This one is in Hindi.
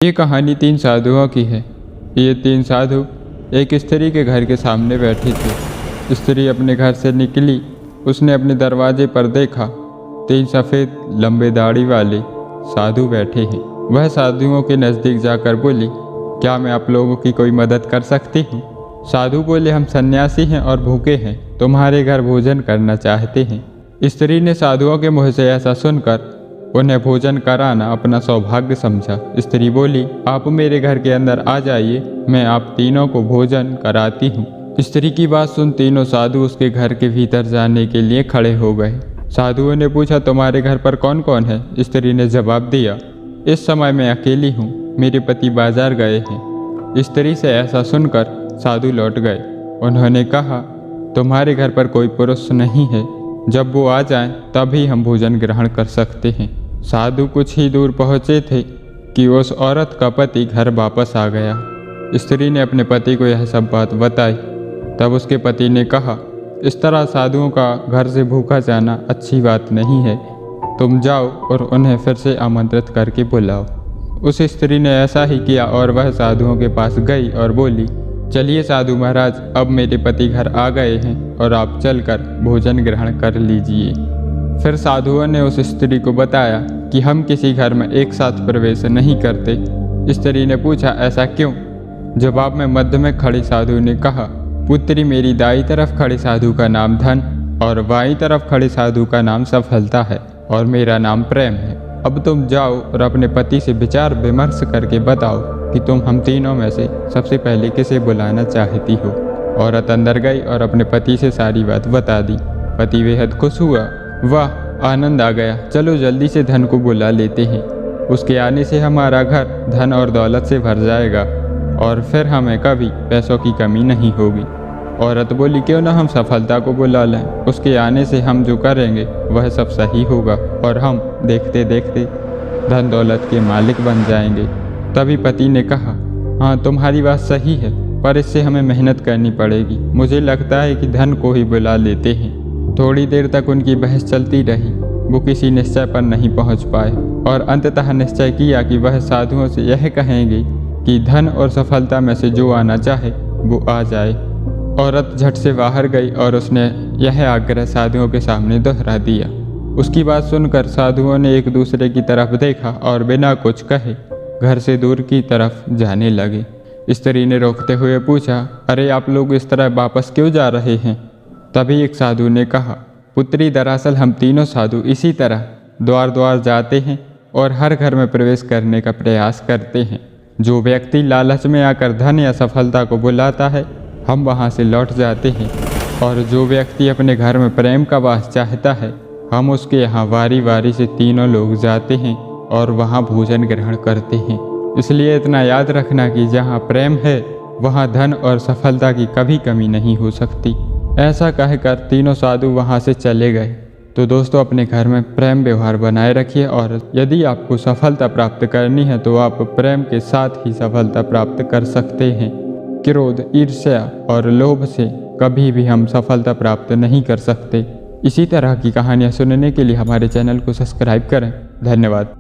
ये कहानी 3 साधुओं की है। ये 3 साधु एक स्त्री के घर के सामने बैठे थे। स्त्री अपने घर से निकली, उसने अपने दरवाजे पर देखा 3 सफ़ेद लंबे दाढ़ी वाले साधु बैठे हैं। वह साधुओं के नज़दीक जाकर बोली, क्या मैं आप लोगों की कोई मदद कर सकती हूँ? साधु बोले, हम सन्यासी हैं और भूखे हैं, तुम्हारे घर भोजन करना चाहते हैं। स्त्री ने साधुओं के मुँह से ऐसा सुनकर उन्हें भोजन कराना अपना सौभाग्य समझा। स्त्री बोली, आप मेरे घर के अंदर आ जाइए, मैं आप तीनों को भोजन कराती हूँ। स्त्री की बात सुन तीनों साधु उसके घर के भीतर जाने के लिए खड़े हो गए। साधुओं ने पूछा, तुम्हारे घर पर कौन कौन है? स्त्री ने जवाब दिया, इस समय मैं अकेली हूँ, मेरे पति बाजार गए हैं। स्त्री से ऐसा सुनकर साधु लौट गए। उन्होंने कहा, तुम्हारे घर पर कोई पुरुष नहीं है, जब वो आ जाएं तभी हम भोजन ग्रहण कर सकते हैं। साधु कुछ ही दूर पहुँचे थे कि उस औरत का पति घर वापस आ गया। स्त्री ने अपने पति को यह सब बात बताई। तब उसके पति ने कहा, इस तरह साधुओं का घर से भूखा जाना अच्छी बात नहीं है, तुम जाओ और उन्हें फिर से आमंत्रित करके बुलाओ। उस स्त्री ने ऐसा ही किया और वह साधुओं के पास गई और बोली, चलिए साधु महाराज, अब मेरे पति घर आ गए हैं और आप चलकर भोजन ग्रहण कर लीजिए। फिर साधुओं ने उस स्त्री को बताया कि हम किसी घर में एक साथ प्रवेश नहीं करते। स्त्री ने पूछा, ऐसा क्यों? जवाब में मध्य में खड़े साधु ने कहा, पुत्री, मेरी दाई तरफ खड़े साधु का नाम धन और बाईं तरफ खड़े साधु का नाम सफलता है और मेरा नाम प्रेम है। अब तुम जाओ और अपने पति से विचार विमर्श करके बताओ कि तुम हम तीनों में से सबसे पहले किसे बुलाना चाहती हो। औरत अंदर गई और अपने पति से सारी बात बता दी। पति बेहद खुश हुआ, वाह, आनंद आ गया, चलो जल्दी से धन को बुला लेते हैं, उसके आने से हमारा घर धन और दौलत से भर जाएगा और फिर हमें कभी पैसों की कमी नहीं होगी। औरत बोली, क्यों ना हम सफलता को बुला लें, उसके आने से हम जो करेंगे वह सब सही होगा और हम देखते देखते धन दौलत के मालिक बन जाएंगे। तभी पति ने कहा, हाँ तुम्हारी बात सही है, पर इससे हमें मेहनत करनी पड़ेगी। मुझे लगता है कि धन को ही बुला लेते हैं। थोड़ी देर तक उनकी बहस चलती रही। वो किसी निश्चय पर नहीं पहुंच पाए और अंततः निश्चय किया कि वह साधुओं से यह कहेंगे कि धन और सफलता में से जो आना चाहे वो आ जाए। औरत झट से बाहर गई और उसने यह आग्रह साधुओं के सामने दोहरा दिया। उसकी बात सुनकर साधुओं ने एक दूसरे की तरफ देखा और बिना कुछ कहे घर से दूर की तरफ जाने लगे। स्त्री ने रोकते हुए पूछा, अरे आप लोग इस तरह वापस क्यों जा रहे हैं? तभी एक साधु ने कहा, पुत्री, दरअसल हम तीनों साधु इसी तरह द्वार द्वार जाते हैं और हर घर में प्रवेश करने का प्रयास करते हैं। जो व्यक्ति लालच में आकर धन या सफलता को बुलाता है, हम वहाँ से लौट जाते हैं, और जो व्यक्ति अपने घर में प्रेम का वास चाहता है, हम उसके यहाँ वारी वारी से तीनों लोग जाते हैं और वहाँ भोजन ग्रहण करते हैं। इसलिए इतना याद रखना कि जहाँ प्रेम है वहाँ धन और सफलता की कभी कमी नहीं हो सकती। ऐसा कहकर तीनों साधु वहाँ से चले गए। तो दोस्तों, अपने घर में प्रेम व्यवहार बनाए रखिए और यदि आपको सफलता प्राप्त करनी है तो आप प्रेम के साथ ही सफलता प्राप्त कर सकते हैं। क्रोध, ईर्ष्या और लोभ से कभी भी हम सफलता प्राप्त नहीं कर सकते। इसी तरह की कहानियाँ सुनने के लिए हमारे चैनल को सब्सक्राइब करें। धन्यवाद।